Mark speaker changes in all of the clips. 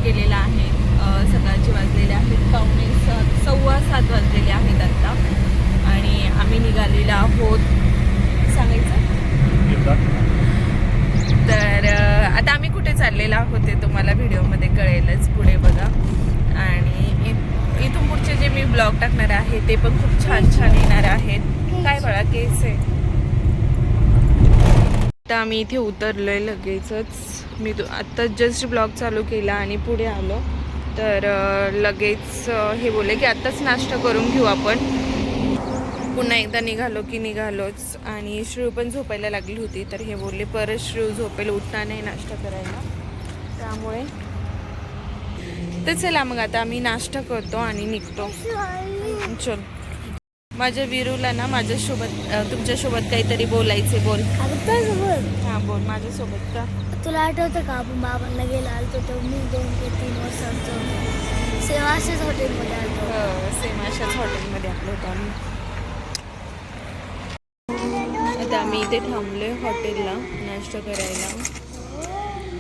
Speaker 1: केलेला आहे. सकाळचे वाजलेले आहेत 6:15 वाजलेले आहेत आत्ता. आणि आम्ही निघालेलो आहोत सांगायचं तर आता आम्ही कुठे चाललेलो आहोत ते तुम्हाला व्हिडिओमध्ये कळेलच पुढे बघा. आणि इथून पुढचे जे मी ब्लॉग टाकणार आहे ते पण खूप छान छान येणार आहेत. काय बघा केस आहे. आता आम्ही इथे उतरलोय लगेचच. मी आत्ता जस्ट ब्लॉग चालू केला आणि पुढे आलो तर लगेच हे बोलले की आत्ताच नाश्ता करून घेऊ आपण. पुन्हा एकदा निघालो की निघालोच. आणि श्रीव पण झोपायला लागली होती तर हे बोलले परत श्रीव झोपेल उठणार नाही नाश्ता करायला. त्यामुळे तर चला मग आता आम्ही नाश्ता करतो आणि निघतो. चल माझ्या वीरूला ना माझ्यासोबत तुमच्यासोबत काहीतरी बोलायचे. बोल. हां बोल माझ्यासोबत. का
Speaker 2: तुला आठवतं का आपण बाबांना गेला आलतो तर मी 2 ते 3 वर्षांचं सेम अशाच हॉटेलमध्ये आलतो.
Speaker 1: सेम अशाच हॉटेलमध्ये आलो होतो आम्ही. आता आम्ही इथे थांबलोय हॉटेलला नाश्ता करायला.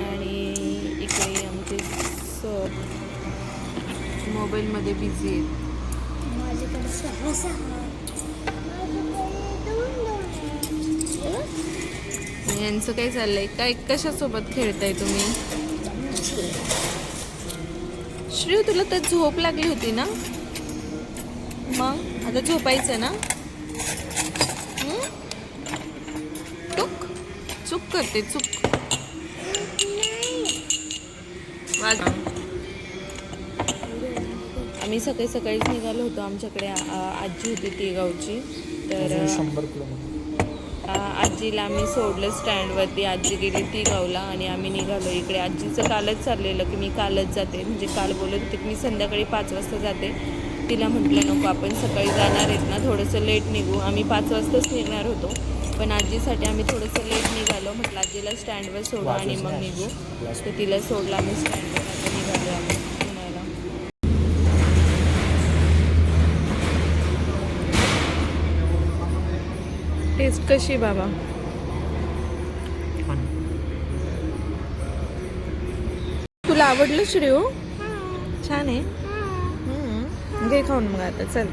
Speaker 1: आणि इकडे आमचे सर मोबाईलमध्ये बिझी आहेत. यांचं काय चाललंय. काय कशासोबत खेळताय तुम्ही. श्री तुला तर झोप लागली होती ना मग आता झोपायचं ना. चूक करते चूक. आम्ही सकाळी सकाळीच निघालो होतो. आमच्याकडे आजी होती ती गावची तर
Speaker 3: 100 किलोमीटर.
Speaker 1: आजीला आम्ही सोडलं स्टँडवरती. आजी गेली ती गावला आणि आम्ही निघालो इकडे. आजीचं कालच चाललेलं की मी कालच जाते म्हणजे काल बोलत होते की मी संध्याकाळी 5 वाजता जाते. तिला म्हटलं नको आपण सकाळी जाणार आहेत ना थोडंसं लेट निघू. आम्ही 5 वाजताच निघणार होतो पण आजीसाठी आम्ही थोडंसं लेट निघालो. म्हटलं आजीला स्टँडवर सोडू आणि मग निघू. तर तिला सोडलं आम्ही स्टँडवर. आता निघालो आम्ही पुण्याला. टेस्ट कशी बाबा. तुला आवडलं श्रेयू. छान आहे. घे खाऊन मग आता चल.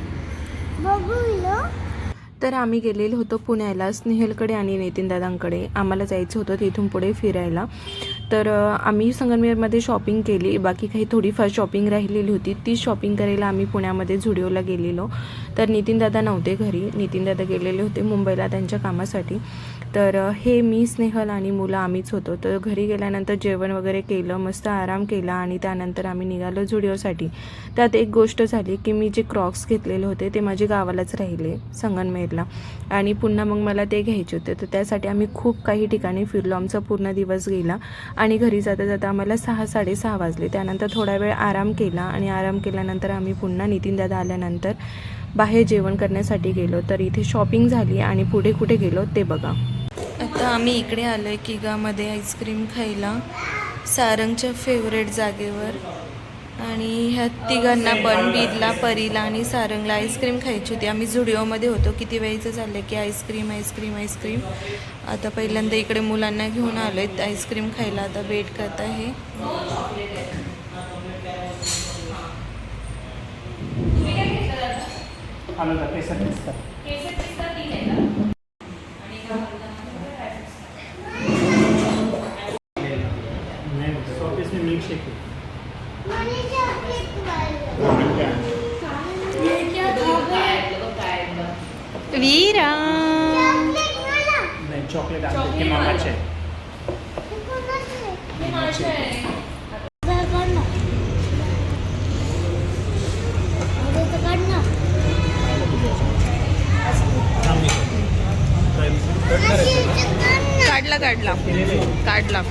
Speaker 1: तर आम्ही गेलेलो होतो पुण्याला स्नेहलकडे आणि नितीन दादांकडे. आम्हाला जायचं होतं तिथून पुढे फिरायला. तर आम्ही संगमनेरमध्ये शॉपिंग केली. बाकी काही थोडीफार शॉपिंग राहिलेली होती. ती शॉपिंग करायला आम्ही पुण्यामध्ये झुडिओला गेलेलो. तर नितीन दादा नव्हते घरी. नितीन दादा गेलेले होते मुंबईला त्यांच्या कामासाठी. तर हे मी स्नेहल आणि मुलं आम्हीच होतो. तर घरी गेल्यानंतर जेवण वगैरे केलं मस्त आराम केला आणि त्यानंतर आम्ही निघालो झुडिओसाठी. त्यात एक गोष्ट झाली की मी जे क्रॉक्स घेतलेले होते ते माझे गावालाच राहिले संगमनेरला आणि पुन्हा मग मला ते घ्यायचे होते. तर त्यासाठी आम्ही खूप काही ठिकाणी फिरलो. आमचा पूर्ण दिवस गेला आणि घरी जाता जाता आम्हाला 6-6:30 वाजले. त्यानंतर थोडा वेळ आराम केला आणि आराम केल्यानंतर आम्ही पुन्हा नितीन दादा आल्यानंतर बाहेर जेवण करण्यासाठी गेलो. तर इथे शॉपिंग झाली आणि पुढे कुठे गेलो ते बघा. आता आम्ही इकडे आलो आहे किगामध्ये आईस्क्रीम खायला सारंगच्या फेवरेट जागेवर. आणि ह्या तिघांना पण बीरला परीला आणि सारंगला आईस्क्रीम खायची होती. आम्ही झुडिओमध्ये होतो. किती वेळचं चाललं की आईस्क्रीम आईस्क्रीम आईस्क्रीम. आता पहिल्यांदा इकडे मुलांना घेऊन आलो आहेत आईस्क्रीम खायला. आता वेट करत आहे. वीरा
Speaker 3: नाही चॉकलेट आणते ते मामाचे आहे.
Speaker 1: काढला काढला काढला.